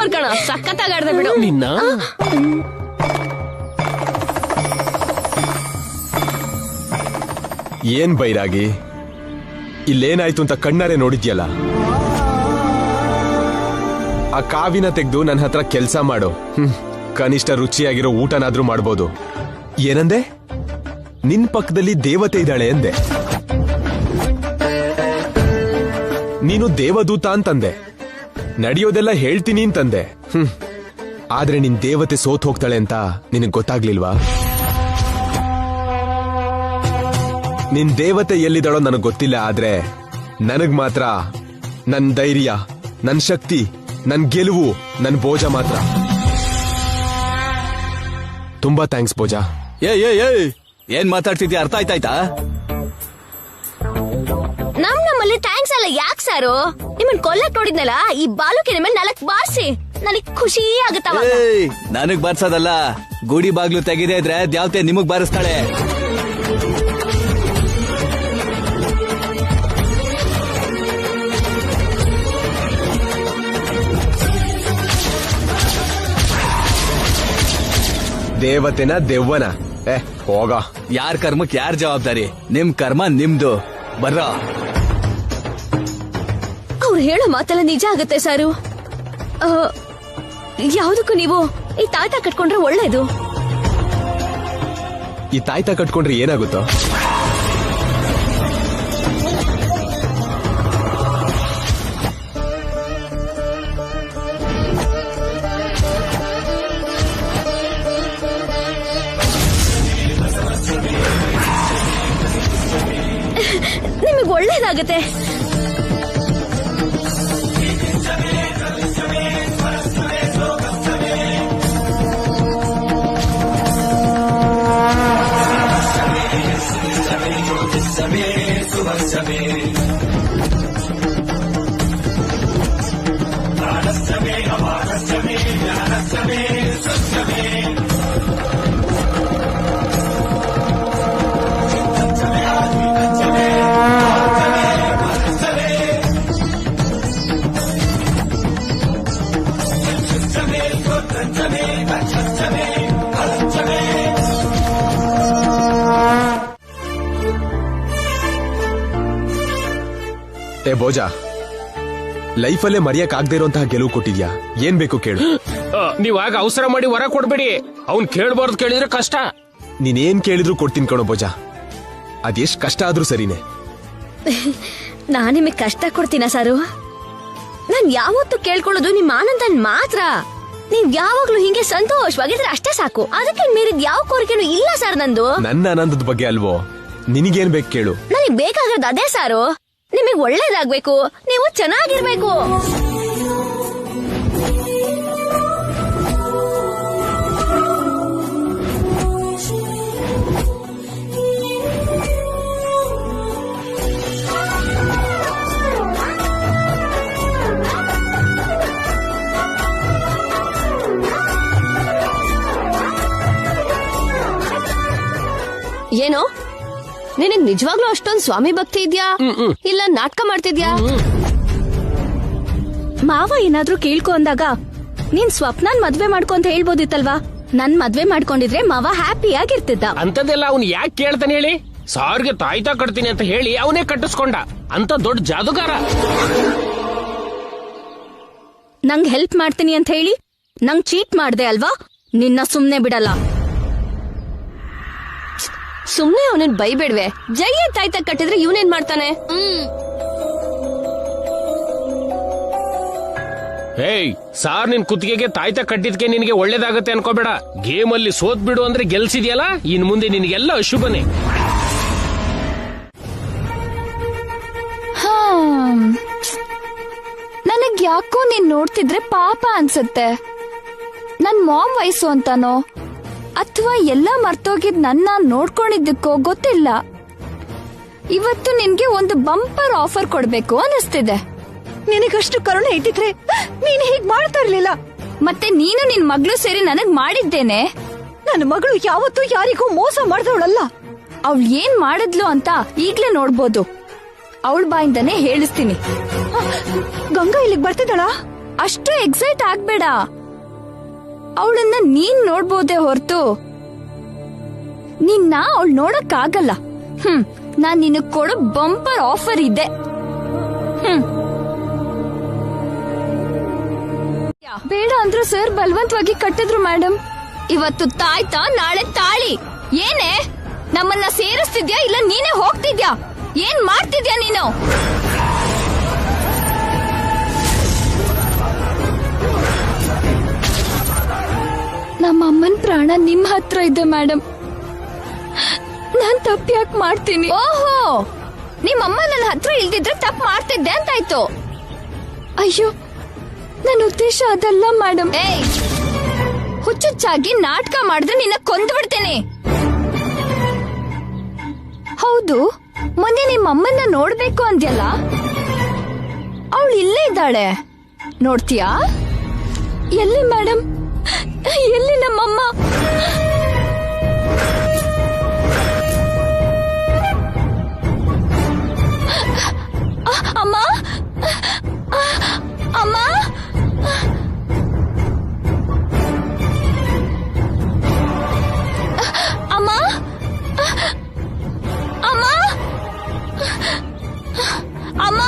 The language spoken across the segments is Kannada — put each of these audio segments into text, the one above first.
ಸೂಪರ್ ಕಣ, ಸಖತ್ತಾಗಿ ಆಡ್ದೆ ಬಿಡು. ನಿನ್ನ ಏನ್ ಬೈರಾಗಿ, ಇಲ್ಲೇನಾಯ್ತು ಅಂತ ಕಣ್ಣಾರೆ ನೋಡಿದ್ಯಲ್ಲ. ಆ ಕಾವಿನ ತೆಗೆದು ನನ್ನ ಹತ್ರ ಕೆಲ್ಸ ಮಾಡು. ಕನಿಷ್ಠ ರುಚಿಯಾಗಿರೋ ಊಟನಾದ್ರೂ ಮಾಡ್ಬೋದು. ಏನಂದೆ? ನಿನ್ ಪಕ್ಕದಲ್ಲಿ ದೇವತೆ ಇದ್ದಾಳೆ ಎಂದೆ. ನೀನು ದೇವದೂತ ಅಂತಂದೆ. ನಡೆಯೋದೆಲ್ಲ ಹೇಳ್ತೀನಿ ಅಂತಂದೆ. ಆದ್ರೆ ನಿನ್ ದೇವತೆ ಸೋತ್ ಹೋಗ್ತಾಳೆ ಅಂತ ನಿನಗ್ ಗೊತ್ತಾಗ್ಲಿಲ್ವಾ? ನಿನ್ ದೇವತೆ ಎಲ್ಲಿದ್ದಾಳೋ ನನಗ್ ಗೊತ್ತಿಲ್ಲ, ಆದ್ರೆ ನನಗ್ ಮಾತ್ರ ನನ್ ಧೈರ್ಯ, ನನ್ ಶಕ್ತಿ, ನನ್ ಗೆಲುವು, ನನ್ ಭೋಜ ಮಾತ್ರ. ತುಂಬಾ ಥ್ಯಾಂಕ್ಸ್ ಭೋಜ. ಏನ್ ಮಾತಾಡ್ತಿದ್ಯಾ, ಅರ್ಥ ಆಯ್ತಾಯ್ತಾ? ನಮ್ಮಲ್ಲಿ ಥ್ಯಾಂಕ್ಸ್ ಅಲ್ಲ ಯಾಕೆ ಸಾರು? ನಿಮ್ಮನ್ ಕೊಲ್ಲಕ್ ನೋಡಿದ್ನಲ್ಲ, ಈ ಬಾಲುಕಿನ ಮೇಲೆ 4 ಬಾರ್ಸಿ ನನಗ್ ಖುಷಿ ಆಗುತ್ತವ. ನನಗ್ ಬಾರ್ಸೋದಲ್ಲ, ಗುಡಿ ಬಾಗ್ಲು ತೆಗಿದೆ ಇದ್ರೆ ದ್ಯಾವತೆ ನಿಮಗ್ ಬಾರಿಸ್ತಾಳೆ. ದೇವತೆನ ದೆವ್ವನ? ಹೋಗ. ಯಾರ್ ಕರ್ಮಕ್ ಯಾರ್ ಜವಾಬ್ದಾರಿ? ನಿಮ್ ಕರ್ಮ ನಿಮ್ದು. ಬರ್ರ. ಅವ್ರು ಹೇಳೋ ಮಾತೆಲ್ಲ ನಿಜ ಆಗುತ್ತೆ ಸಾರು. ಯಾವ್ದಕ್ಕೂ ನೀವು ಈ ತಾಯ್ತ ಕಟ್ಕೊಂಡ್ರೆ ಒಳ್ಳೇದು. ಈ ತಾಯ್ತ ಕಟ್ಕೊಂಡ್ರೆ ಏನಾಗುತ್ತೋ? ನಿಮಗೆ ಒಳ್ಳೇದಾಗತ್ತೆ. ಭೋಜ, ಲೈಫಲ್ಲೇ ಮರೆಯಕ್ ಆಗದೆ ಇರುವಂತಹ ಗೆಲುವು ಕೊಟ್ಟಿದ್ಯಾ. ಏನ್ ಬೇಕು ಕೇಳು. ನೀವಾಗ ಅವಸರ ಮಾಡಿ ವರ ಕೊಡ್ಬೇಡಿ. ಅವ್ನ್ ಕೇಳ್ಬಾರ್ದು, ಕೇಳಿದ್ರೆ ಕಷ್ಟ. ನೀನೇನ್ ಕೇಳಿದ್ರು ಕೊಡ್ತೀನಿ ಕಣೋ ಭೋಜ. ಅದೆಷ್ಟ್ ಕಷ್ಟ ಆದ್ರೂ ಸರಿನೇ. ನಾನ್ ನಿಮಗ್ ಕಷ್ಟ ಕೊಡ್ತೀನ ಸಾರು? ನಾನ್ ಯಾವತ್ತೂ ಕೇಳ್ಕೊಳ್ಳೋದು ನಿಮ್ ಆನಂದನ್ ಮಾತ್ರ. ನೀವ್ ಯಾವಾಗ್ಲೂ ಹಿಂಗೆ ಸಂತೋಷವಾಗಿದ್ರೆ ಅಷ್ಟೇ ಸಾಕು. ಅದಕ್ಕೆ ಮೀರಿದ್ ಯಾವ ಕೋರಿಕೆನೂ ಇಲ್ಲ ಸರ್ ನಂದು. ನನ್ನ ಆನಂದದ ಬಗ್ಗೆ ಅಲ್ವೋ, ನಿನಗೇನ್ ಬೇಕು ಕೇಳು. ನನಗ್ ಬೇಕಾಗಿರೋದು ಅದೇ ಸಾರು. ನಿಮಗ್ ಒಳ್ಳೇದಾಗ್ಬೇಕು, ನೀವು ಚೆನ್ನಾಗಿರ್ಬೇಕು. ಏನೋ ನಿನಗ್ ನಿಜವಾಗ್ಲೂ ಅಷ್ಟೊಂದ್ ಸ್ವಾಮಿ ಭಕ್ತಿ ಇದ್ಯಾ, ಇಲ್ಲ ನಾಟಕ ಮಾಡ್ತಿದ್ಯಾ? ಮಾವ ಏನಾದ್ರೂ ಕೇಳ್ಕೊ ಅಂದಾಗ ನೀನ್ ಸ್ವಪ್ನನ್ ಮದ್ವೆ ಮಾಡ್ಕೊ ಅಂತ ಹೇಳ್ಬೋದಿತ್ತಲ್ವಾ? ನನ್ ಮದ್ವೆ ಮಾಡ್ಕೊಂಡಿದ್ರೆ ಮಾವ ಹ್ಯಾಪಿ ಆಗಿರ್ತಿದ್ದ. ಅಂತದೆಲ್ಲ ಅವ್ನು ಯಾಕೆ ಕೇಳ್ತಾನೆ ಹೇಳಿ? ಸಾರ್ಗೆ ತಾಯ್ತಾ ಕಟ್ತೀನಿ ಅಂತ ಹೇಳಿ ಅವನೇ ಕಟ್ಟಿಸ್ಕೊಂಡ. ಅಂತ ದೊಡ್ಡ ಜಾದುಗಾರ. ನಂಗ್ ಹೆಲ್ಪ್ ಮಾಡ್ತೀನಿ ಅಂತ ಹೇಳಿ ನಂಗ್ ಚೀಟ್ ಮಾಡ್ದೆ ಅಲ್ವಾ? ನಿನ್ನ ಸುಮ್ನೆ ಬಿಡಲ್ಲ. ಸುಮ್ನೆ ಅವನನ್ ಬೈಬೇಡ್ವೆ. ಜೈ ತಾಯ್ತ ಕಟ್ಟಿದ್ರೆ ಇವನೇನ್ ಮಾಡ್ತಾನೆ? ಹೇಯ್, ಸಾರ್ ನಿನ್ ಕುತ್ತಿಗೆಗೆ ತಾಯ್ತ ಕಟ್ಟಿದ್ಕೆ ನಿನಗೆ ಒಳ್ಳೇದಾಗತ್ತೆ ಅನ್ಕೋಬೇಡ. ಗೇಮ್ ಅಲ್ಲಿ ಸೋತ್ ಬಿಡು ಅಂದ್ರೆ ಗೆಲ್ಸಿದ್ಯಲ್ಲ, ಇನ್ ಮುಂದೆ ನಿನಗೆಲ್ಲ ಅಶುಭನೇ. ನನಗ್ ಯಾಕೋ ನೀನ್ ನೋಡ್ತಿದ್ರೆ ಪಾಪ ಅನ್ಸುತ್ತೆ. ನನ್ ಮಾಮ್ ವಯಸ್ಸು ಅಂತಾನೋ ಅಥವಾ ಎಲ್ಲ ಮರ್ತೋಗಿದ್ ನನ್ನ ನೋಡ್ಕೊಂಡಿದ್ದಕ್ಕೋ ಗೊತ್ತಿಲ್ಲ. ಇವತ್ತು ನಿನ್ಗೆ ಒಂದು ಬಂಪರ್ ಆಫರ್ ಕೊಡ್ಬೇಕು ಅನಿಸ್ತಿದೆ. ನಿನಗಷ್ಟು ಕರುಣೆ ಇದ್ದಿದ್ರೆ ನೀನ್ ಹೀಗ್ ಮಾಡ್ತಾ ಇರ್ಲಿಲ್ಲ. ಮತ್ತೆ ನೀನು ನಿನ್ ಮಗಳು ಸೇರಿ ನನಗ್ ಮಾಡಿದ್ದೇನೆ. ನನ್ನ ಮಗಳು ಯಾವತ್ತೂ ಯಾರಿಗೂ ಮೋಸ ಮಾಡ್ದವಳಲ್ಲ. ಅವಳು ಏನ್ ಮಾಡಿದ್ಲು ಅಂತ ಈಗ್ಲೇ ನೋಡ್ಬೋದು. ಅವಳ ಬಾಯಿಂದಾನೆ ಹೇಳಿಸ್ತೀನಿ. ಗಂಗಾ ಇಲ್ಲಿಗೆ ಬರ್ತಿದ್ದಾಳ? ಅಷ್ಟು ಎಕ್ಸೈಟ್ ಆಗ್ಬೇಡ. ಅವಳನ್ನ ನೀನ್ ನೋಡ್ಬೋದೇ ಹೊರತು ನಿನ್ನ ಅವಳು ನೋಡಕ್ಕಾಗಲ್ಲ. ನಾನ್ ನಿನಗ್ ಕೊಡೋ ಬಂಪರ್ ಆಫರ್ ಇದೆ. ಬೇಡ ಅಂದ್ರು ಸರ್ ಬಲವಂತವಾಗಿ ಕಟ್ಟಿದ್ರು ಮೇಡಮ್. ಇವತ್ತು ತಾಯ್ತಾ ನಾಳೆ ತಾಳಿ. ಏನೇ ನಮ್ಮನ್ನ ಸೇರಿಸ್ತಿದ್ಯಾ ಇಲ್ಲ ನೀನೇ ಹೋಗ್ತಿದ್ಯಾ? ಏನ್ ಮಾಡ್ತಿದ್ಯಾ ನೀನು? ನಮ್ಮ ಅಮ್ಮನ್ ಪ್ರಾಣ ನಿಮ್ ಹತ್ರ ಇದೆ ಮೇಡಮ್. ನಾನ್ ತಪ್ಪು ಯಾಕೆ ಮಾಡ್ತೀನಿ? ಓಹೋ, ನಿಮ್ಮಮ್ಮ ನನ್ನ ಹತ್ರ ಇಲ್ದಿದ್ರೆ ತಪ್ಪು ಮಾಡ್ತಿದ್ದೆ ಅಂತಾಯ್ತು. ಅಯ್ಯೋ, ನನ್ನ ಉದ್ದೇಶ ಅದಲ್ಲ ಮೇಡಮ್. ಏಯ್, ಹುಚ್ಚುಚ್ಚಾಗಿ ನಾಟಕ ಮಾಡಿದ್ರೆ ನಿನ್ನ ಕೊಂದು ಬಿಡ್ತೇನೆ. ಹೌದು, ಮೊನ್ನೆ ನಿಮ್ಮಮ್ಮನ್ನ ನೋಡ್ಬೇಕು ಅಂದ್ಯಲ್ಲ, ಅವಳು ಇಲ್ಲೇ ಇದ್ದಾಳೆ, ನೋಡ್ತೀಯಾ? ಎಲ್ಲಿ ಮೇಡಮ್? ಎಲ್ಲಿ ನಮ್ಮಮ್ಮ? ಅಮ್ಮ, ಅಮ್ಮ, ಅಮ್ಮ, ಅಮ್ಮ, ಅಮ್ಮ.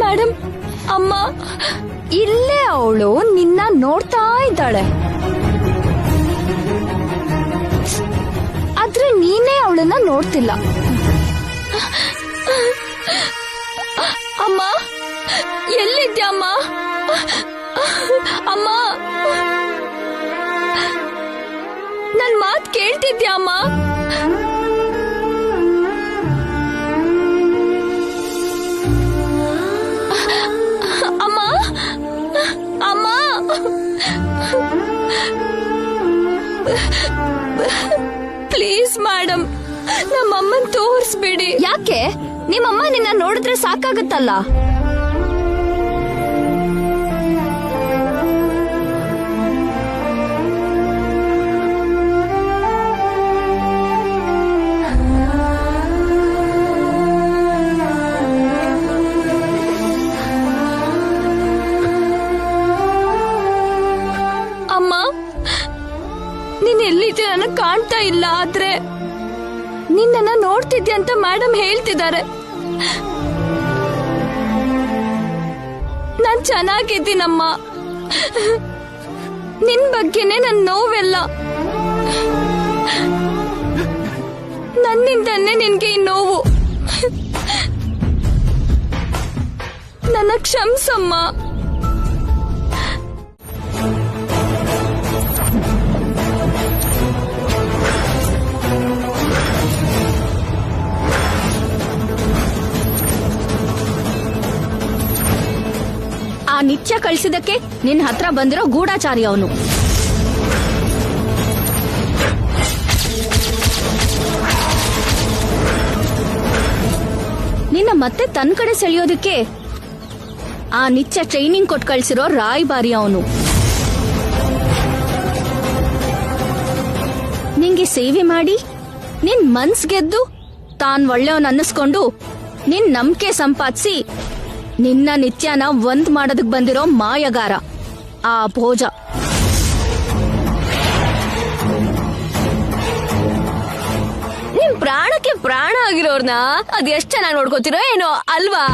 ಮೇಡಮ್, ಅಮ್ಮ ಇಲ್ಲೇ ಅವಳು ನಿನ್ನ ನೋಡ್ತಾ ಇದ್ದಾಳೆ. ಆದ್ರೆ ನೀನೇ ಅವಳನ್ನ ನೋಡ್ತಿಲ್ಲ. ಅಮ್ಮ, ಎಲ್ಲಿದ್ಯಾ ಅಮ್ಮ? ಅಮ್ಮ, ನನ್ ಮಾತ್ ಕೇಳ್ತಿದ್ಯಾ ಅಮ್ಮ? ಅಮ್ಮ, ಅಮ್ಮ, ಪ್ಲೀಸ್ ಮೇಡಮ್, ನಮ್ಮಮ್ಮನ್ ತೋರಿಸ್ಬಿಡಿ. ಯಾಕೆ? ನಿಮ್ಮಮ್ಮ ನಿನ್ನ ನೋಡಿದ್ರೆ ಸಾಕಾಗತ್ತಲ್ಲ. ಎಲ್ಲಿದ್ಯಾ ನನಗೆ ಕಾಣ್ತಾ ಇಲ್ಲ. ಆದ್ರೆ ನಿನ್ನನ್ನ ನೋಡ್ತಿದ್ಯಾ ಅಂತ ಮೇಡಮ್ ಹೇಳ್ತಿದ್ದಾರೆ. ನಾನ್ ಚೆನ್ನಾಗಿದ್ದೀನಮ್ಮ. ನಿನ್ ಬಗ್ಗೆನೆ ನನ್ ನೋವೆಲ್ಲ. ನನ್ನಿಂದನೇ ನಿನ್ಗೆ ಈ ನೋವು. ನನ್ನ ಕ್ಷಮಿಸಮ್ಮ. ಆ ನಿತ್ಯ ಕಳ್ಸಿದಕ್ಕೆ ನಿನ್ ಹತ್ರ ಬಂದಿರೋ ಗೂಢಾಚಾರಿ ಅವನು. ನಿನ್ನ ಮತ್ತೆ ತನ್ನ ಕಡೆ ಸೆಳೆಯೋದಕ್ಕೆ ಆ ನಿತ್ಯ ಟ್ರೈನಿಂಗ್ ಕೊಟ್ಟು ಕಳ್ಸಿರೋ ರಾಯಭಾರಿ ಅವನು. ನಿಂಗೆ ಸೇವೆ ಮಾಡಿ ನಿನ್ ಮನ್ಸ್ ಗೆದ್ದು ತಾನ್ ಒಳ್ಳೆಯವನ್ ಅನ್ನಿಸ್ಕೊಂಡು ನಿನ್ ನಂಬಿಕೆ ಸಂಪಾದಿಸಿ ನಿನ್ನ ನಿತ್ಯನ ಒಂದ್ ಮಾಡೋದಕ್ ಬಂದಿರೋ ಮಾಯಗಾರ ಆ ಭೋಜ. ನಿಮ್ ಪ್ರಾಣಕ್ಕೆ ಪ್ರಾಣ ಆಗಿರೋರ್ನ ಅದ್ ಎಷ್ಟ್ ಚೆನ್ನಾಗಿ ನೋಡ್ಕೋತಿರೋ ಏನೋ ಅಲ್ವಾ?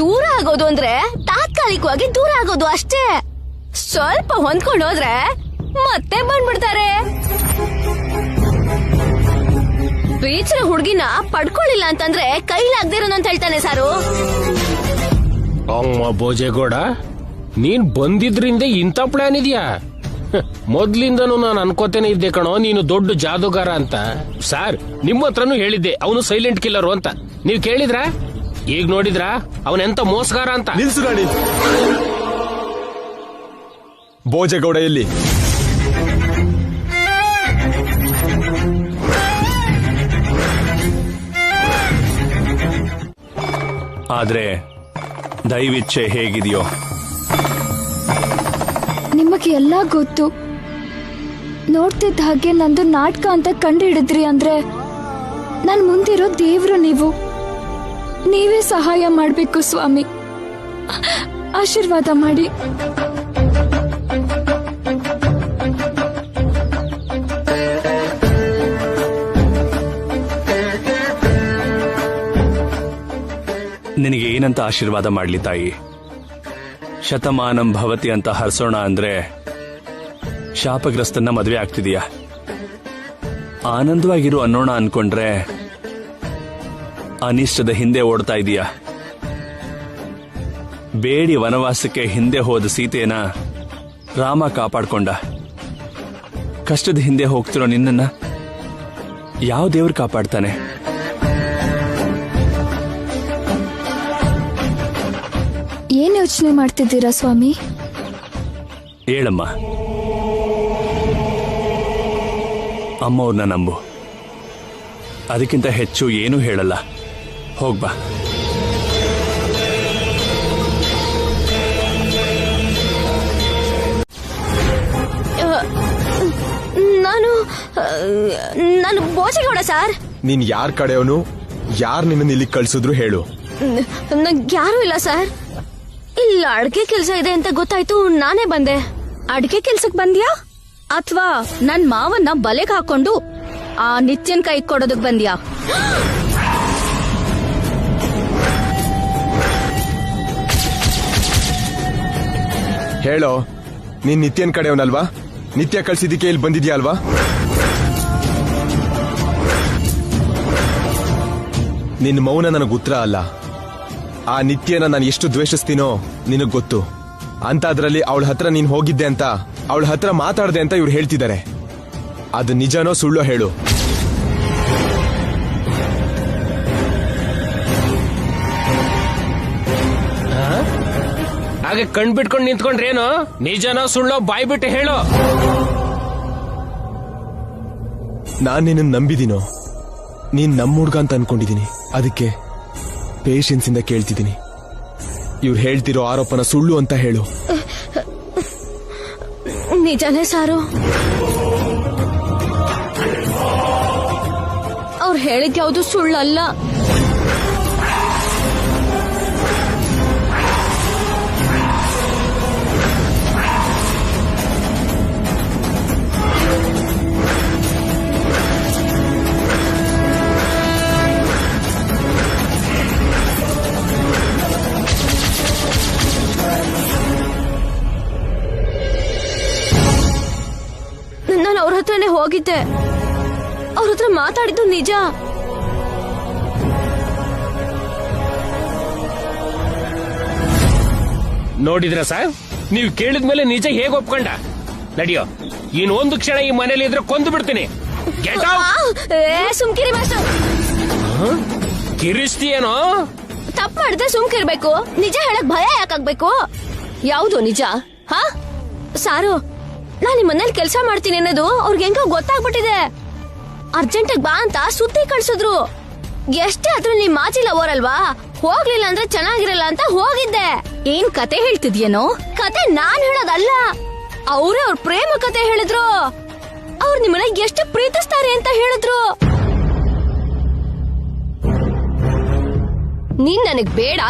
ದೂರ ಆಗೋದು ಅಂದ್ರೆ ತಾತ್ಕಾಲಿಕವಾಗಿ ದೂರ ಆಗೋದು ಅಷ್ಟೇ. ಸ್ವಲ್ಪ ಹೊಂದ್ಕೊಂಡು ಹೋದ್ರೆ ಮತ್ತೆ ಬಂದ್ಬಿಡ್ತಾರೆ. ಬೀಚ್ನ ಹುಡ್ಗಿನ ಪಡ್ಕೊಳ್ಳಿಲ್ಲ ಅಂತಂದ್ರೆ ಕೈಲಾಗ್ದಿರೋನು ಅಂತ ಹೇಳ್ತಾನೆ ಸಾರು. ಅಮ್ಮ ಭೋಜೇಗೌಡ, ನೀನ್ ಬಂದಿದ್ರಿಂದ ಇಂಥ ಪ್ಲಾನ್ ಇದೆಯಾ? ಮೊದ್ಲಿಂದನೂ ನಾನು ಅನ್ಕೋತೇನೆ ಇದ್ದೆ ಕಣೋ ನೀನು ದೊಡ್ಡ ಜಾದೂಗಾರ ಅಂತ. ಸಾರ್, ನಿಮ್ಮ ಹತ್ರನೂ ಹೇಳಿದ್ದೆ ಅವನು ಸೈಲೆಂಟ್ ಕಿಲ್ಲರು ಅಂತ. ನೀವ್ ಕೇಳಿದ್ರ? ಈಗ ನೋಡಿದ್ರ ಅವನೆಂತ ಮೋಸಗಾರ ಅಂತ. ನಿಲ್ಸು ರಾಣಿ. ಭೋಜೇಗೌಡ ಎಲ್ಲಿ? ಆದ್ರೆ ದೈವಿಚ್ಛೆ ಹೇಗಿದೆಯೋ ನಿಮಗೆ ಎಲ್ಲ ಗೊತ್ತು. ನೋಡ್ತಿದ್ದ ಹಾಗೆ ನಂದು ನಾಟಕ ಅಂತ ಕಂಡು ಹಿಡಿದ್ರಿ ಅಂದ್ರೆ ನನ್ ಮುಂದಿರೋ ದೇವ್ರು ನೀವು. ನೀವೇ ಸಹಾಯ ಮಾಡ್ಬೇಕು ಸ್ವಾಮಿ, ಆಶೀರ್ವಾದ ಮಾಡಿ. ನಿನಗೆ ಏನಂತ ಆಶೀರ್ವಾದ ಮಾಡ್ಲಿ ತಾಯಿ? ಶತಮಾನಂ ಭವತಿ ಅಂತ ಹರ್ಸೋಣ ಅಂದ್ರೆ ಶಾಪಗ್ರಸ್ತನ್ನ ಮದುವೆ ಆಗ್ತಿದೀಯಾ? ಆನಂದವಾಗಿರು ಅನ್ನೋಣ ಅನ್ಕೊಂಡ್ರೆ ಅನಿಷ್ಟದ ಹಿಂದೆ ಓಡ್ತಾ ಇದೀಯಾ? ಬೇಡಿ ವನವಾಸಕ್ಕೆ ಹಿಂದೆ ಹೋದ ಸೀತೆನ ರಾಮ ಕಾಪಾಡ್ಕೊಂಡ. ಕಷ್ಟದ ಹಿಂದೆ ಹೋಗ್ತಿರೋ ನಿನ್ನನ್ನ ಯಾವ ದೇವ್ರು ಕಾಪಾಡ್ತಾನೆ? ಏನ್ ಯೋಚನೆ ಮಾಡ್ತಿದ್ದೀರಾ ಸ್ವಾಮಿ? ಹೇಳಮ್ಮ. ಅಮ್ಮವ್ರನ್ನ ನಂಬು. ಅದಕ್ಕಿಂತ ಹೆಚ್ಚು ಏನೂ ಹೇಳಲ್ಲ. ಹೋಗ್ಬಾ. ನಾನು ಬೋಚೆಗೌಡ ಸರ್. ನೀನ್ ಯಾರ್ ಕಡೆಯವನು? ಯಾರ್ ನಿನ್ನ ಇಲ್ಲಿ ಕಳ್ಸಿದ್ರು ಹೇಳು. ನಂಗೆ ಯಾರು ಇಲ್ಲ ಸರ್. ಇಲ್ಲ ಅಡ್ಗೆ ಕೆಲ್ಸ ಇದೆ ಅಂತ ಗೊತ್ತಾಯ್ತು, ನಾನೇ ಬಂದೆ. ಅಡ್ಗೆ ಕೆಲ್ಸಕ್ ಬಂದ್ಯಾ ಅಥವಾ ನನ್ ಮಾವನ್ನ ಬಲೆಗ್ ಹಾಕೊಂಡು ಆ ನಿತ್ಯನ್ ಕೈ ಕೊಡೋದಕ್ ಬಂದ್ಯಾ? ಹೇಳೋ, ನೀನ್ ನಿತ್ಯನ್ ಕಡೆಯವನಲ್ವಾ? ನಿತ್ಯ ಕಳ್ಸಿದ್ದಕ್ಕೆ ಇಲ್ಲಿ ಬಂದಿದ್ಯಾ ಅಲ್ವಾ? ನಿನ್ ಮೌನ ನನಗ್ ಉತ್ತರ ಅಲ್ಲ. ಆ ನಿತ್ಯನ ನಾನು ಎಷ್ಟು ದ್ವೇಷಿಸ್ತೀನೋ ನಿನಗ್ ಗೊತ್ತು. ಅಂತ ಅದ್ರಲ್ಲಿ ಅವಳ ಹತ್ರ ನೀನ್ ಹೋಗಿದ್ದೆ ಅಂತ, ಅವಳ ಹತ್ರ ಮಾತಾಡ್ದೆ ಅಂತ ಇವ್ರು ಹೇಳ್ತಿದ್ದಾರೆ. ಅದು ನಿಜನೋ ಸುಳ್ಳೋ ಹೇಳು. ಹಾಗೆ ಕಣ್ ಬಿಟ್ಕೊಂಡು ನಿಂತ್ಕೊಂಡ್ರೇನು? ನಿಜನೋ ಸುಳ್ಳೋ ಬಾಯ್ ಬಿಟ್ಟು ಹೇಳು. ನಾನ್ ನಿನ್ನ ನಂಬಿದಿನೋ? ನೀನ್ ನಮ್ಮ ಹುಡ್ಗ ಅಂತ ಅನ್ಕೊಂಡಿದೀನಿ. ಅದಕ್ಕೆ ಪೇಷನ್ಸ್ ಇಂದ ಕೇಳ್ತಿದ್ದೀನಿ. ಇವ್ರು ಹೇಳ್ತಿರೋ ಆರೋಪನ ಸುಳ್ಳು ಅಂತ ಹೇಳು. ನಿಜಾನೇ ಸಾರು. ಅವ್ರು ಹೇಳಿದ್ ಯಾವುದು ಸುಳ್ಳಲ್ಲ. ನಾನು ಅವ್ರ ಹತ್ರನೇ ಹೋಗಿದ್ದೆ. ಅವ್ರ ಹತ್ರ ಮಾತಾಡಿದ್ದು ನಿಜ. ನೋಡಿದ್ರ ಸರ್, ನೀವು ಕೇಳಿದ್ಮೇಲೆ ನಿಜ ಹೇಗೆ ಒಪ್ಕೊಂಡ? ನಡಿಯೋ, ಇನ್ನೊಂದು ಕ್ಷಣ ಈ ಮನೇಲಿ ಇದ್ರೆ ಕೊಂದು ಬಿಡ್ತೀನಿ. ಸುಮ್ಕಿರಿ ಮಾಸ್ಟರ್. ಕಿರಿಸ್ತೀಯೇನೋ? ತಪ್ಪು ಮಾಡಿದ್ರೆ ಸುಮ್ಕಿರ್ಬೇಕು. ನಿಜ ಹೇಳಕ್ ಭಯ ಯಾಕಾಗ್ಬೇಕು? ಯಾವುದು ನಿಜ? ಹಾ ಸಾರು, ನಾನ್ ನಿಮ್ ಮನೇಲಿ ಕೆಲಸ ಮಾಡ್ತೀನಿ ಅನ್ನೋದು ಅವ್ರಿಗೆ ಹೆಂಗ ಗೊತ್ತಾಗ್ಬಿಟ್ಟಿದೆ. ಅರ್ಜೆಂಟ್ ಬಾ ಅಂತ ಸುದ್ದಿ ಕಳ್ಸಿದ್ರು. ಎಷ್ಟೇ ಆದ್ರೂ ನಿಮ್ ಮಾಜಿ ಲವರ್ ಅಲ್ವಾ, ಹೋಗ್ಲಿಲ್ಲ ಅಂದ್ರೆ ಚೆನ್ನಾಗಿರಲ್ಲ ಅಂತ ಹೋಗಿದ್ದೆ. ಏನ್ ಕತೆ ಹೇಳ್ತಿದ್ಯೇನೋ? ಕತೆ ನಾನ್ ಹೇಳೋದಲ್ಲ, ಅವ್ರೇ ಅವ್ರ ಪ್ರೇಮ ಕತೆ ಹೇಳಿದ್ರು. ಅವ್ರು ನಿಮ್ಮನ್ನ ಎಷ್ಟು ಪ್ರೀತಿಸ್ತಾರೆ ಅಂತ ಹೇಳಿದ್ರು. ನೀನ್ ನನಗ್ ಬೇಡ,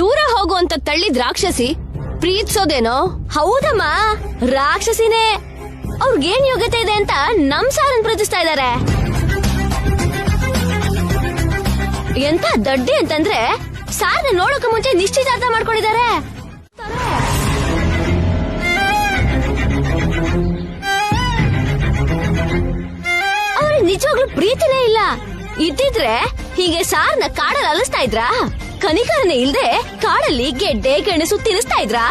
ದೂರ ಹೋಗು ಅಂತ ತಳ್ಳಿದ್ ರಾಕ್ಷಸಿ ಪ್ರೀತಿಸೋದೇನೋ? ಹೌದಮ್ಮ, ರಾಕ್ಷಸಿನೇ. ಅವ್ರಿಗೇನ್ ಯೋಗ್ಯತೆ ಇದೆ ಅಂತ ನಮ್ ಸಾರನ್ ಪ್ರೀತಿಸ್ತಾ ಇದಾರೆ. ಎಂತ ದಡ್ಡಿ ಅಂತಂದ್ರೆ ಸಾರನ್ನ ನೋಡೋಕೆ ಮುಂಚೆ ನಿಶ್ಚಿತಾರ್ಥ ಮಾಡ್ಕೊಂಡಿದ್ದಾರೆ. ಅವ್ರಿಗೆ ನಿಜವಾಗ್ಲೂ ಪ್ರೀತಿನೇ ಇಲ್ಲ. ಇದ್ದಿದ್ರೆ ಹೀಗೆ ಸಾರನ್ನ ಕಾಡಲ್ಲಿ ಅಲಿಸ್ತಾ ಇದ್ರಾ? ಕನಿಕರನೇ ಇಲ್ದೆ ಕಾಡಲ್ಲಿ ಗೆಡ್ಡೆ ಗೆಣಸು ತಿನ್ನಿಸ್ತಾ ಇದ್ರಾ?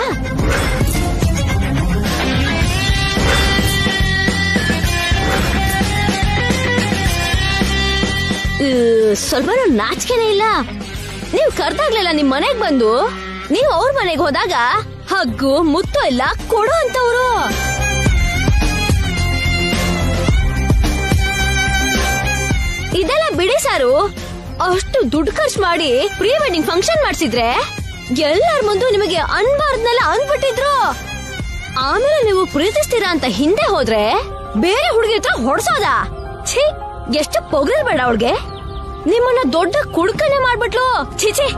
ಸ್ವಲ್ಪ ನಾಚಿಕೆನೇ ಇಲ್ಲ. ನೀವು ಕರ್ದಾಗ್ಲಿಲ್ಲ ನಿಮ್ ಮನೆಗ್ ಬಂದು. ನೀವು ಅವ್ರ ಮನೆಗೆ ಹೋದಾಗ ಹಗ್ಗು ಮುತ್ತು ಎಲ್ಲ ಕೊಡು ಅಂತವ್ರು. ಇದೆಲ್ಲ ಬಿಡಿ ಸಾರು. ಅಷ್ಟು ದುಡ್ಡು ಖರ್ಚು ಮಾಡಿ ಪ್ರೀ ವೆಡ್ಡಿಂಗ್ ಫಂಕ್ಷನ್ ಮಾಡ್ಸಿದ್ರೆ ಎಲ್ಲರ ಮುಂದೆ ನಿಮಗೆ ಅನ್ಬಾರ್ದನ್ನೆಲ್ಲ ಅಂದ್ಬಿಟ್ಟಿದ್ರು. ಆಮೇಲೆ ನೀವು ಪ್ರೀತಿಸ್ತೀರಾ ಅಂತ ಹಿಂದೆ ಹೋದ್ರೆ ಬೇರೆ ಹುಡುಗಿ ಹತ್ರ ಹೊಡ್ಸೋದ? ಛೀ, ಎಷ್ಟು ಪೊಗಲ್ಬೇಡ ಅವಳಿಗೆ. ನಿಮ್ಮನ್ನ ದೊಡ್ಡ ಕುಡ್ಕನೆ ಮಾಡ್ಬಿಟ್ಲು. ಛೀ.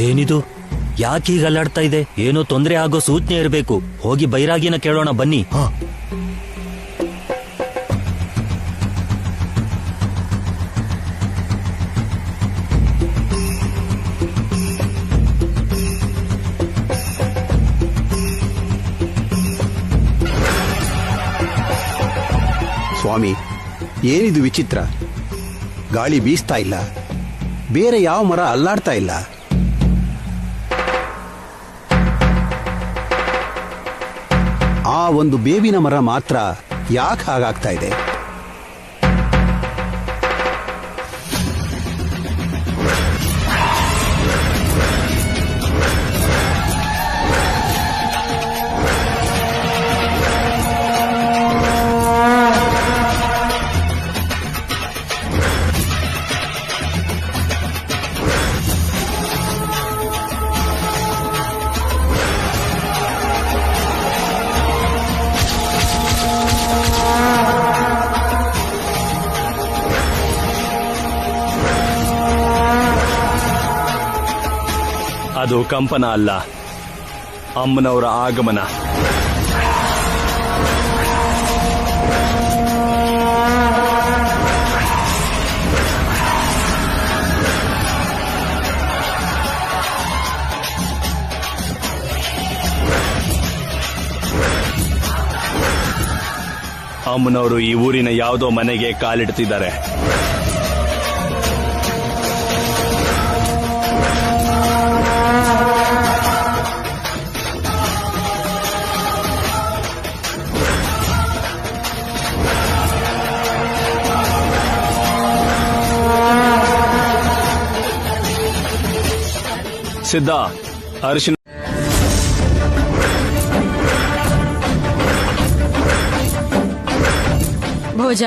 ಏನಿದು? ಯಾಕೆ ಈಗ ಅಲ್ಲಾಡ್ತಾ ಇದೆ? ಏನೋ ತೊಂದರೆ ಆಗೋ ಸೂಚನೆ ಇರಬೇಕು. ಹೋಗಿ ಬೈರಾಗಿನ ಕೇಳೋಣ ಬನ್ನಿ. ಸ್ವಾಮಿ, ಏನಿದು ವಿಚಿತ್ರ? ಗಾಳಿ ಬೀಸ್ತಾ ಇಲ್ಲ, ಬೇರೆ ಯಾವ ಮರ ಅಲ್ಲಾಡ್ತಾ ಇಲ್ಲ. ಆ ಒಂದು ಬೇವಿನ ಮರ ಮಾತ್ರ ಯಾಕೆ ಹಾಗಾಗ್ತಾ ಇದೆ? ಅದು ಕಂಪನ ಅಲ್ಲ, ಅಮ್ಮನವರ ಆಗಮನ. ಅಮ್ಮನವರು ಈ ಊರಿನ ಯಾವುದೋ ಮನೆಗೆ ಕಾಲಿಡ್ತಿದ್ದಾರೆ. ಸಿದ್ಧ, ಅರಿಶಿನ. ಭೋಜ,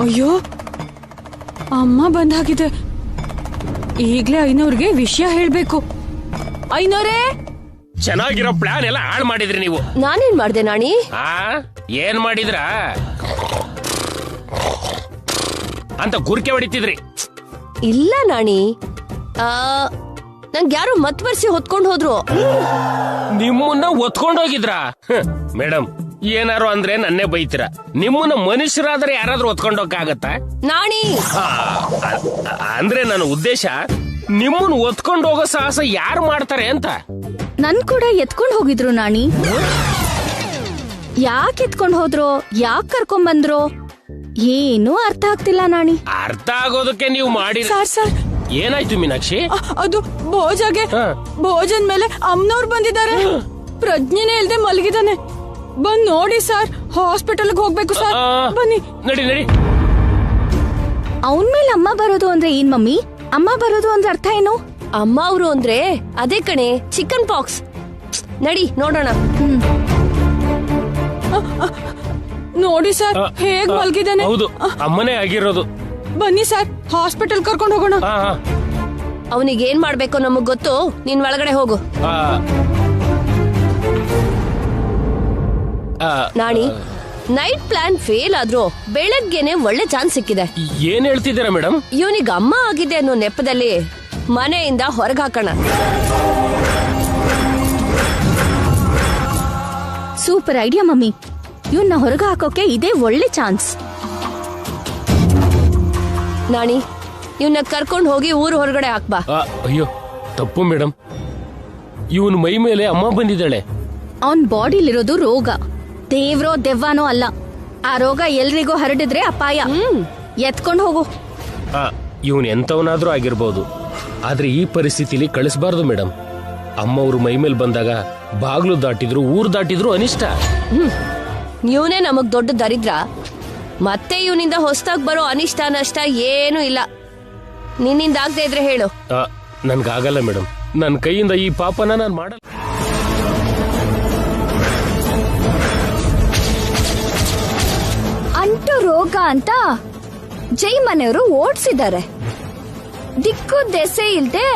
ಅಯ್ಯೋ ಅಮ್ಮ ಬಂದಾಗಿದೆ. ಈಗ್ಲೇ ಐನೋರ್ಗೆ ವಿಷಯ ಹೇಳ್ಬೇಕು. ಐನೋರೇ, ಚೆನ್ನಾಗಿರೋ ಪ್ಲಾನ್ ಎಲ್ಲ ಹಾಳು ಮಾಡಿದ್ರಿ ನೀವು. ನಾನೇನ್ ಮಾಡ್ದೆ ನಾಣಿ? ಏನ್ ಮಾಡಿದ್ರ ಅಂತ ಗುರ್ಕೆ ಹೊಡಿತಿದ್ರಿ. ಇಲ್ಲ ನಾಣಿ, ನಂಗೆ ಯಾರು ಮತ್ವರ್ಸಿ ಹೊತ್ಕೊಂಡ್ ಹೋದ್ರು. ನಿಮ್ಮನ್ನ ಒತ್ಕೊಂಡೋಗಿದ್ರ? ಮೇಡಮ್, ಏನಾರು ಅಂದ್ರೆ ನನ್ನೇ ಬೈತೀರ. ನಿಮ್ಮನ್ನ ಮನುಷ್ಯರಾದ್ರೆ ಯಾರಾದ್ರೂ ಒತ್ಕೊಂಡೋಗಕ್ಕಾಗತ್ತಾ? ನಾಣಿ, ಅಂದ್ರೆ ನನ್ನ ಉದ್ದೇಶ ನಿಮ್ಮನ್ನ ಒತ್ಕೊಂಡು ಹೋಗೋ ಸಾಹಸ ಯಾರು ಮಾಡ್ತಾರೆ ಅಂತ. ನನ್ ಕೂಡ ಎತ್ಕೊಂಡ್ ಹೋಗಿದ್ರು ನಾಣಿ. ಯಾಕೆ ಎತ್ಕೊಂಡ್ ಹೋದ್ರು, ಯಾಕೆ ಕರ್ಕೊಂಡ್ ಬಂದ್ರು, ಏನೂ ಅರ್ಥ ಆಗ್ತಿಲ್ಲ ನಾಣಿ. ಅರ್ಥ ಆಗೋದಕ್ಕೆ ನೀವು ಮಾಡಿ. ಸರ್, ಏನಾಯ್ತು ಮೀನಾಕ್ಷಿ? ಅದು ಭೋಜಾಗೆ ಭೋಜನ್ ಮೇಲೆ ಅಮ್ಮನವ್ರು ಬಂದಿದ್ದಾರೆ. ಪ್ರಜ್ಞೆನೇ ಇಲ್ದೆ ಮಲಗಿದಾನೆ. ಬಂದ್ ನೋಡಿ ಸರ್, ಹಾಸ್ಪಿಟಲ್ಗೆ ಹೋಗ್ಬೇಕು ಸರ್. ಬನ್ನಿ. ನಡಿ. ಅವನ್ ಮೇಲೆ ಅಮ್ಮ ಬರೋದು ಅಂದ್ರೆ ಏನ್ ಮಮ್ಮಿ? ಅಮ್ಮ ಬರೋದು ಅಂದ್ರೆ ಅರ್ಥ ಏನು? ಅಮ್ಮ ಅವರು ಅಂದ್ರೆ ಅದೇ ಕಣೆ, ಚಿಕನ್ ಪಾಕ್ಸ್. ನಡಿ ನೋಡೋಣ. ನೋಡಿ ಸರ್, ಹೇಗ್ ಮಲ್ಗಿದಾನೆ. ಹೌದು, ಅಮ್ಮನೇ ಆಗಿರೋದು. ಬನ್ನಿ ಸರ್, ಹಾಸ್ಪಿಟಲ್ ಕರ್ಕೊಂಡು ಹೋಗೋಣ. ಅವನಿಗೆ ಏನ್ ಮಾಡ್ಬೇಕು ನಮಗ್ ಗೊತ್ತು. ನೀನ್ ಒಳಗಡೆ ಹೋಗು. ನಾಣಿ, ನೈಟ್ ಪ್ಲಾನ್ ಫೇಲ್ ಆದ್ರೂ ಬೆಳಗ್ಗೆನೆ ಒಳ್ಳೆ ಚಾನ್ಸ್ ಸಿಕ್ಕಿದೆ. ಏನ್ ಹೇಳ್ತಿದ್ದೀರಾ ಮೇಡಮ್? ಇವನಿಗೆ ಅಮ್ಮ ಆಗಿದೆ ಅನ್ನೋ ನೆಪದಲ್ಲಿ ಮನೆಯಿಂದ ಹೊರಗೆ ಹಾಕೋಣ. Super idea mummy. ಇವನ್ನ ಹೊರಗೆ ಹಾಕೋಕೆ ಇದೇ ಒಳ್ಳೆ ಚಾನ್ಸ್. ನಾಣಿ, ಇವನ್ನ ಕರ್ಕೊಂಡು ಹೋಗಿ ಊರು ಹೊರಗಡೆ ಹಾಕ್ಬಾ. ಅಯ್ಯೋ ತಪ್ಪು ಮೇಡಮ್, ಇವನ್ ಮೈ ಮೇಲೆ ಅಮ್ಮ ಬಂದಿದ್ದಾಳೆ. ಅವನ್ ಬಾಡಿಲಿರೋದು ರೋಗ, ದೇವ್ರೋ ದೆವ್ವಾನೋ ಅಲ್ಲ. ಆ ರೋಗ ಎಲ್ರಿಗೂ ಹರಡಿದ್ರೆ ಅಪಾಯ. ಎತ್ಕೊಂಡು ಹೋಗು. ಇವನ್ ಎಂತವನಾದ್ರೂ ಆಗಿರ್ಬೋದು, ಆದ್ರೆ ಈ ಪರಿಸ್ಥಿತಿಲಿ ಕಳಿಸಬಾರ್ದು ಮೇಡಮ್. ಅಮ್ಮ ಅವ್ರ ಮೈ ಮೇಲೆ ಬಂದಾಗ ಬಾಗ್ಲು ದಾಟಿದ್ರು ಊರ್ ದಾಟಿದ್ರು ಅನಿಷ್ಟ. ಇವನೇ ನಮಗ್ ದೊಡ್ಡ ದರಿದ್ರ. ಮತ್ತೆ ಇವನಿಂದ ಹೊಸದಾಗ್ ಬರೋ ಅನಿಷ್ಟ ನಷ್ಟ ಏನೂ ಇಲ್ಲ. ನಿನ್ನಿಂದ ಆಗದೆ ಇದ್ರೆ ಹೇಳು. ನನ್ಗಾಗಲ್ಲ ಮೇಡಮ್, ನನ್ನ ಕೈಯಿಂದ ಈ ಪಾಪನ ನಾನು ಮಾಡಲ್ಲ. ಅಂಟು ರೋಗ ಅಂತ ಜೈ ಮನೆಯವರು ಓಡ್ಸಿದ್ದಾರೆ. ದಿಕ್ಕು ದೆಸೆ ಇಲ್ದೆ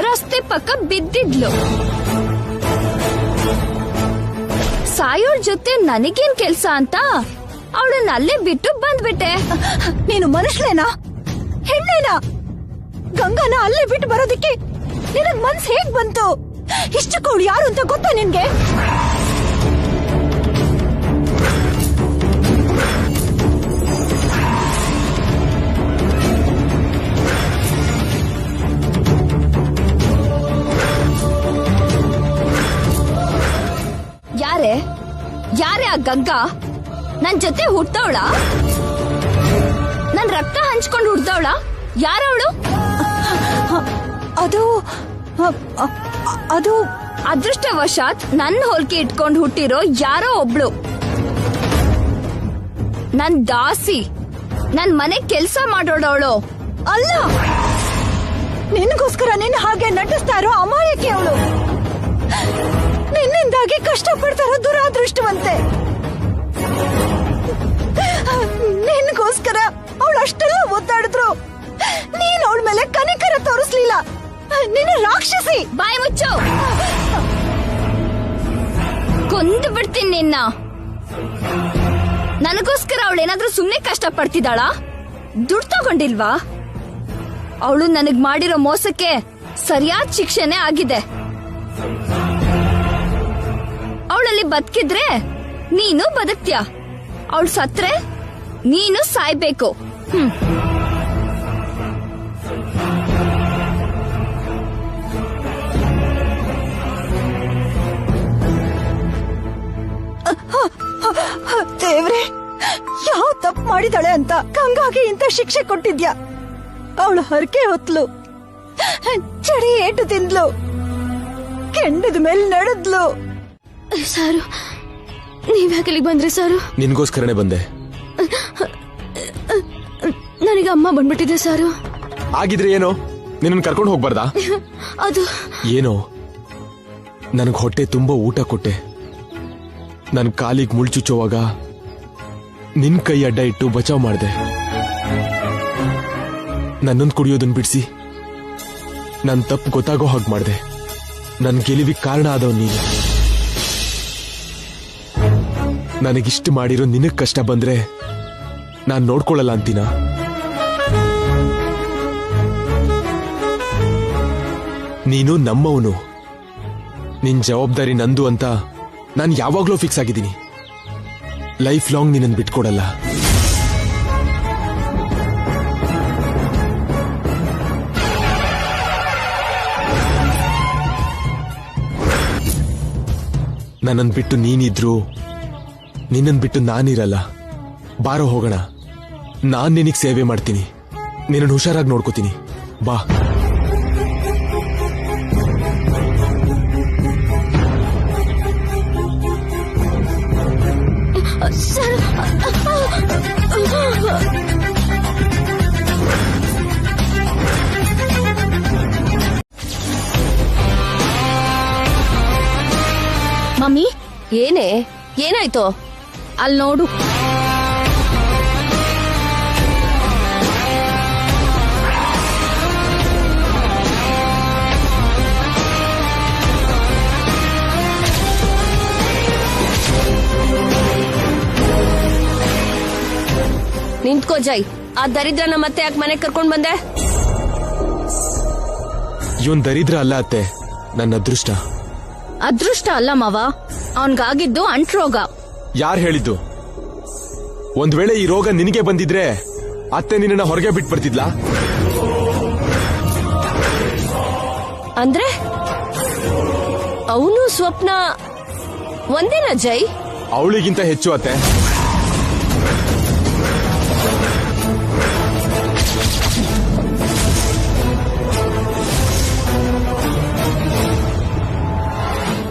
ರಸ್ತೆ ಪಕ್ಕ ಬಿದ್ದಿದ್ಲು. ಸಾಯೋಳ್ ಜೊತೆ ನನಗೇನ್ ಕೆಲ್ಸ ಅಂತ ಅವಳನ್ನ ಅಲ್ಲೇ ಬಿಟ್ಟು ಬಂದ್ಬಿಟ್ಟೆ. ನೀನು ಮನುಷ್ಯನೇನಾ ಹೆಣ್ಣೇನಾ? ಗಂಗಾನ ಅಲ್ಲೇ ಬಿಟ್ಟು ಬರೋದಕ್ಕೆ ನಿನಗ್ ಮನ್ಸ್ ಹೇಗ್ ಬಂತು? ಇಷ್ಟಕ್ಕೂ ಅವಳು ಯಾರು ಅಂತ ಗೊತ್ತಾ ನಿನ್ಗೆ? ಯಾರೇ ಆ ಗಂಗಾ? ನನ್ ಜೊತೆ ಹುಟ್ಟವಳ? ನನ್ ರಕ್ತ ಹಂಚ್ಕೊಂಡು ಹುಡ್ದವಳ? ಯಾರವಳು? ಅದು ಅದೃಷ್ಟವಶಾತ್ ನನ್ನ ಹೋಲ್ಕೆ ಇಟ್ಕೊಂಡು ಹುಟ್ಟಿರೋ ಯಾರೋ ಒಬ್ಳು. ನನ್ ದಾಸಿ, ನನ್ ಮನೆ ಕೆಲ್ಸ ಮಾಡೋಳವಳು ಅಲ್ಲ. ನಿನ್ಗೋಸ್ಕರ ನಿನ್ನ ಹಾಗೆ ನಟಿಸ್ತಾ ಇರೋ ಅಮಾಯಕಿ ಅವಳು. ನಿನ್ನಿಂದಾಗಿ ಕಷ್ಟ ಪಡ್ತಾರೋ ದುರಾದೃಷ್ಟವಂತೆ. ನಿನ್ಗೋಸ್ಕರ ಅವಳು ಅಷ್ಟೆಲ್ಲ ಒದ್ದಾಡಿದ್ರು ನೀನ್ ಅವಳ ಮೇಲೆ ಕನಿಕರ ತೋರಿಸ್ಲಿಲ್ಲ. ನೀನು ರಾಕ್ಷಸಿ. ಬಾಯಿ ಮುಚ್ಚು, ಕೊಂದು ಬಿಡ್ತೀನಿ ನಿನ್ನ. ನನಗೋಸ್ಕರ ಅವಳೇನಾದ್ರೂ ಸುಮ್ನೆ ಕಷ್ಟ ಪಡ್ತಿದ್ದಾಳ? ದುಡ್ಡು ತಗೊಂಡಿಲ್ವಾ? ಅವಳು ನನಗ್ ಮಾಡಿರೋ ಮೋಸಕ್ಕೆ ಸರಿಯಾದ ಶಿಕ್ಷೆನೆ ಆಗಿದೆ. ಅವಳಲ್ಲಿ ಬದುಕಿದ್ರೆ ನೀನು ಬದುಕ್ತ್ಯಾ, ಅವಳು ಸತ್ರೆ ನೀನು ಸಾಯ್ಬೇಕು. ದೇವ್ರೆ, ಯಾವ ತಪ್ಪು ಮಾಡಿದಾಳೆ ಅಂತ ಗಂಗಾಗಿ ಇಂತ ಶಿಕ್ಷೆ ಕೊಟ್ಟಿದ್ಯಾ? ಅವಳು ಹರಕೆ ಹೊತ್ಲು, ಚಡಿ ಏಟು ತಿಂದ್ಲು, ಕೆಂಡದ ಮೇಲೆ ನಡೆದ್ಲು. ಸಾರು, ನೀವ್ಯಾಕೆ ಬಂದ್ರಿ ಸಾರು? ನಿನ್ಗೋಸ್ಕರನೇ ಬಂದೆ. ನನಗೆ ಅಮ್ಮ ಬಂದ್ಬಿಟ್ಟಿದೆ ಸಾರು. ಆಗಿದ್ರೆ ಏನೋ, ನಿನ್ನ ಕರ್ಕೊಂಡು ಹೋಗ್ಬಾರ್ದಾ? ಅದು ಏನೋ, ನನಗ್ ಹೊಟ್ಟೆ ತುಂಬಾ ಊಟ ಕೊಟ್ಟೆ. ನನ್ ಕಾಲಿಗೆ ಮುಳ್ಚುಚ್ಚುವಾಗ ನಿನ್ ಕೈ ಅಡ್ಡ ಇಟ್ಟು ಬಚಾವ್ ಮಾಡಿದೆ. ನನ್ನೊಂದು ಕುಡಿಯೋದನ್ನ ಬಿಡಿಸಿ ನನ್ ತಪ್ಪು ಗೊತ್ತಾಗೋ ಹಾಗೆ ಮಾಡಿದೆ. ನನ್ ಗೆಲುವಿಗೆ ಕಾರಣ ಆದವ್ ನೀನು. ನನಗಿಷ್ಟು ಮಾಡಿರೋ ನಿನಗ್ ಕಷ್ಟ ಬಂದ್ರೆ ನಾನ್ ನೋಡ್ಕೊಳ್ಳಲ್ಲ ಅಂತೀನ? ನೀನು ನಮ್ಮವನು, ನಿನ್ ಜವಾಬ್ದಾರಿ ನಂದು ಅಂತ ನಾನು ಯಾವಾಗ್ಲೂ ಫಿಕ್ಸ್ ಆಗಿದ್ದೀನಿ. ಲೈಫ್ ಲಾಂಗ್ ನಿನ್ನನ್ನು ಬಿಟ್ಕೊಡಲ್ಲ. ನನ್ನನ್ನು ಬಿಟ್ಟು ನೀನಿದ್ರು, ನಿನ್ನನ್ನು ಬಿಟ್ಟು ನಾನಿರಲ್ಲ. ಬಾರೋ ಹೋಗೋಣ. ನಾನ್ ನಿನಗೆ ಸೇವೆ ಮಾಡ್ತೀನಿ, ನಿನ್ನನ್ನು ಹುಷಾರಾಗಿ ನೋಡ್ಕೋತೀನಿ. ಬಾ. ಮಮ್ಮಿ, ಏನಾಯ್ತು? ಅಲ್ಲಿ ನೋಡು. ನಿಂತ್ಕೋ ಜೈ. ಆ ದರಿದ್ರನ ಮತ್ತೆ ಯಾಕೆ ಮನೆಗೆ ಕರ್ಕೊಂಡ್ ಬಂದೆ? ಇವನ್ ದರಿದ್ರ ಅಲ್ಲ ಅತ್ತೆ, ನನ್ನ ಅದೃಷ್ಟ. ಅದೃಷ್ಟ ಅಲ್ಲ ಮಾವ, ಅವನ್ಗಾಗಿದ್ದು ಅಂಟ್ರೋಗ. ಯಾರು ಹೇಳಿದ್ದು? ಒಂದ್ ವೇಳೆ ಈ ರೋಗ ನಿನಗೆ ಬಂದಿದ್ರೆ ಅತ್ತೆ ನಿನ್ನ ಹೊರಗೆ ಬಿಟ್ಟು ಬರ್ತಿದ್ಲಾ? ಅಂದ್ರೆ ಅವನು ಸ್ವಪ್ನ ಒಂದೇನಾ ಜೈ? ಅವಳಿಗಿಂತ ಹೆಚ್ಚು ಅತ್ತೆ.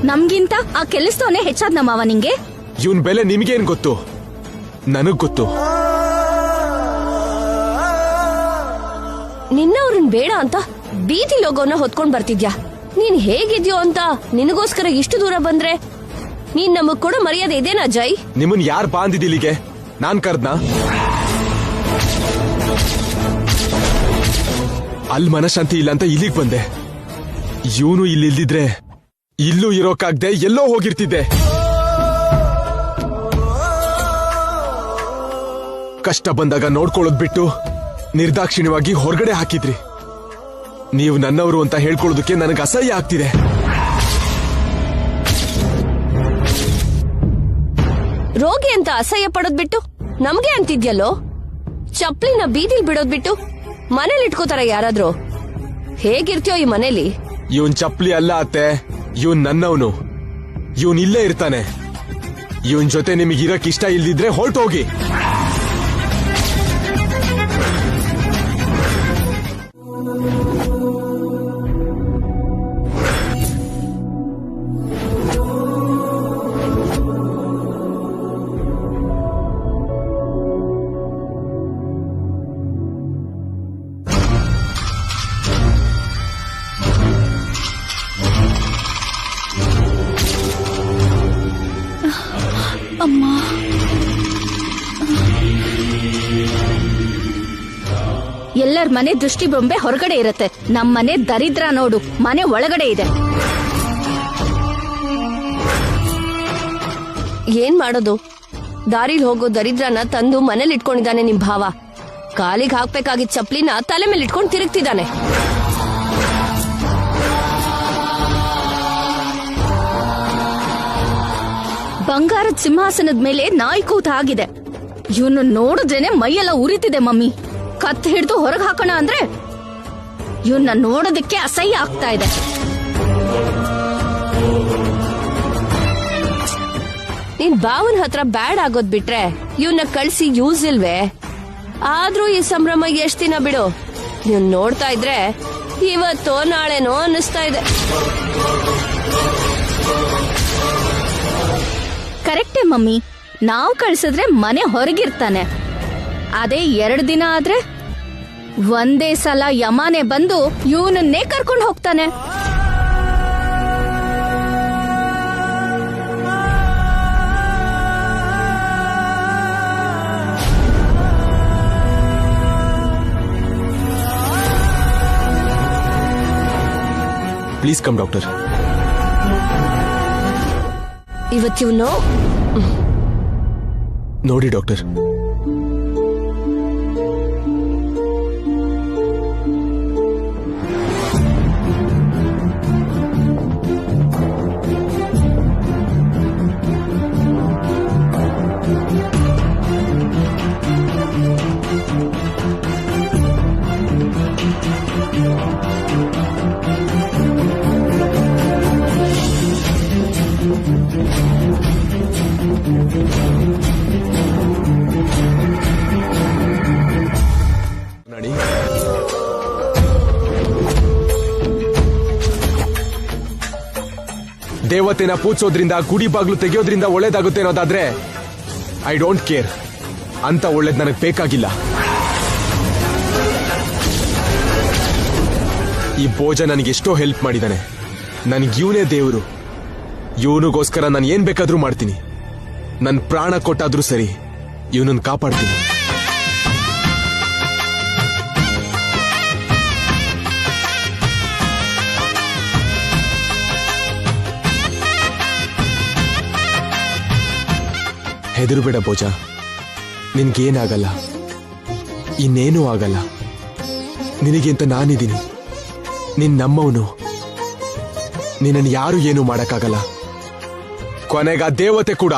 ನಮ್ಗಿಂತ ಆ ಕೆಲಸದವನೇ ಹೆಚ್ಚಾದ್ನ ಮಾವ ನಿಂಗೆ? ಇವನ್ ಬೆಲೆ ನಿಮ್ಗೇನ್ ಗೊತ್ತು? ನನಗ್ ಗೊತ್ತು. ನಿನ್ನವ್ರನ್ ಬೇಡ ಅಂತ ಬೀದಿ ಲೋಗೋನ ಹೊತ್ಕೊಂಡ್ ಬರ್ತಿದ್ಯಾ. ನೀನ್ ಹೇಗಿದ್ಯೋ ಅಂತ ನಿನಗೋಸ್ಕರ ಇಷ್ಟು ದೂರ ಬಂದ್ರೆ ನೀನ್ ನಮಗ್ ಕೊಡೋ ಮರ್ಯಾದೆ ಇದೇನಾ ಜೈ? ನಿಮ್ಮನ್ ಯಾರ್ ಬಾಂದಿದಿಲ್ಲಿಗೆ? ನಾನ್ ಕರ್ದ್ನಾ? ಅಲ್ಲಿ ಮನಶಾಂತಿ ಇಲ್ಲ ಅಂತ ಇಲ್ಲಿಗ್ ಬಂದೆ. ಇವನು ಇಲ್ಲಿ ಇಲ್ದಿದ್ರೆ ಇಲ್ಲೂ ಇರೋಕಾಗ್ದೆ ಎಲ್ಲೋ ಹೋಗಿರ್ತಿದ್ದೆ. ಕಷ್ಟ ಬಂದಾಗ ನೋಡ್ಕೊಳ್ಳೋದ್ ಬಿಟ್ಟು ನಿರ್ದಾಕ್ಷಿಣ್ಯವಾಗಿ ಹೊರಗಡೆ ಹಾಕಿದ್ರಿ. ನೀವು ನನ್ನವರು ಅಂತ ಹೇಳ್ಕೊಳ್ಳೋದಕ್ಕೆ ನನಗೆ ಅಸಹ್ಯ ಆಗ್ತಿದೆ. ರೋಗಿ ಅಂತ ಅಸಹ್ಯ ಪಡೋದ್ ಬಿಟ್ಟು ನಮ್ಗೆ ಅಂತಿದ್ಯಲ್ಲೋ. ಚಪ್ಲಿನ ಬೀದಿಲ್ ಬಿಡೋದ್ ಬಿಟ್ಟು ಮನೇಲಿ ಇಟ್ಕೋತಾರ ಯಾರಾದ್ರೂ? ಹೇಗಿರ್ತೀಯೋ ಈ ಮನೇಲಿ? ಇವನ್ ಚಪ್ಲಿ ಅಲ್ಲ ಅತ್ತೆ, ಇವನ್ ನನ್ನವನು. ಇವನ್ ಇಲ್ಲೇ ಇರ್ತಾನೆ. ಇವನ್ ಜೊತೆ ನಿಮಗಿರಕ್ ಇಷ್ಟ ಇಲ್ದಿದ್ರೆ ಹೊರಟೋಗಿ. ಎಲ್ಲರ ಮನೆ ದೃಷ್ಟಿ ಬೊಂಬೆ ಹೊರಗಡೆ ಇರತ್ತೆ. ನಮ್ ಮನೆ ದರಿದ್ರ ನೋಡು, ಮನೆ ಒಳಗಡೆ ಇದೆ. ಏನ್ ಮಾಡೋದು? ದಾರಿಲ್ ಹೋಗೋ ದರಿದ್ರನ ತಂದು ಮನೇಲಿ ಇಟ್ಕೊಂಡಿದ್ದಾನೆ ನಿಮ್ ಭಾವ. ಕಾಲಿಗೆ ಹಾಕ್ಬೇಕಾಗಿದ್ದ ಚಪ್ಲಿನ ತಲೆ ಮೇಲೆ ಇಟ್ಕೊಂಡು ತಿರುಗ್ತಿದ್ದಾನೆ. ಬಂಗಾರದ ಸಿಂಹಾಸನದ ಮೇಲೆ ನಾಯಿ ಕೂತ ಆಗಿದೆ. ಇವನು ನೋಡಿದ್ರೇನೆ ಮೈಯೆಲ್ಲ ಉರಿತಿದೆ ಮಮ್ಮಿ. ಕತ್ ಹಿಡಿದು ಹೊರಗೆ ಹಾಕೋಣ ಅಂದ್ರೆ ಇವನ್ನ ನೋಡೋದಕ್ಕೆ ಅಸಹ್ಯ ಆಗ್ತಾ ಇದೆ. ನೀನ್ ಬಾವನ್ ಹತ್ರ ಬ್ಯಾಡ್ ಆಗೋದ್ ಬಿಟ್ರೆ ಇವನ್ನ ಕಳ್ಸಿ ಯೂಸ್ ಇಲ್ವೇ? ಆದ್ರೂ ಈ ಸಂಭ್ರಮ ಎಷ್ಟ್ ದಿನ ಬಿಡು. ನೀವ್ ನೋಡ್ತಾ ಇದ್ರೆ ಇವತ್ತೋ ನಾಳೆನೋ ಅನ್ನಿಸ್ತಾ ಇದೆ. ಕರೆಕ್ಟೇ ಮಮ್ಮಿ, ನಾವ್ ಕಳ್ಸಿದ್ರೆ ಮನೆ ಹೊರಗಿರ್ತಾನೆ. ಅದೇ 2 ದಿನ ಆದ್ರೆ ಒಂದೇ ಸಲ ಯಮಾನೆ ಬಂದು ಇವನನ್ನೇ ಕರ್ಕೊಂಡು ಹೋಗ್ತಾನೆ. Please come doctor. ಇವತ್ತಿವ್ನು ನೋಡಿ ಡಾಕ್ಟರ್, ದೇವತೆನ ಪೂಜಿಸೋದ್ರಿಂದ ಗುಡಿ ಬಾಗ್ಲು ತೆಗೆಯೋದ್ರಿಂದ ಒಳ್ಳೇದಾಗುತ್ತೆ ಅನ್ನೋದಾದ್ರೆ ಐ ಡೋಂಟ್ ಕೇರ್. ಅಂತ ಒಳ್ಳೇದ್ ನನಗೆ ಬೇಕಾಗಿಲ್ಲ. ಈ ಭೋಜ ನನಗೆ ಎಷ್ಟೋ ಹೆಲ್ಪ್ ಮಾಡಿದಾನೆ. ನನಗೆ ಇವನೇ ದೇವರು. ಇವನಿಗೋಸ್ಕರ ನಾನು ಏನ್ ಬೇಕಾದ್ರೂ ಮಾಡ್ತೀನಿ. ನನ್ ಪ್ರಾಣ ಕೊಟ್ಟಾದ್ರೂ ಸರಿ, ಇವನನ್ನ ಕಾಪಾಡ್ತೀನಿ. ಹೆದರುಬೇಡ ಭೋಜ, ನಿನ್ಗೇನಾಗಲ್ಲ. ಇನ್ನೇನೂ ಆಗಲ್ಲ. ನಿನಗಿಂತ ನಾನಿದ್ದೀನಿ. ನಿನ್ ನಮ್ಮವನು. ನಿನ್ನನ್ನು ಯಾರು ಏನೂ ಮಾಡಕ್ಕಾಗಲ್ಲ. ಕೊನೆಗ ದೇವತೆ ಕೂಡ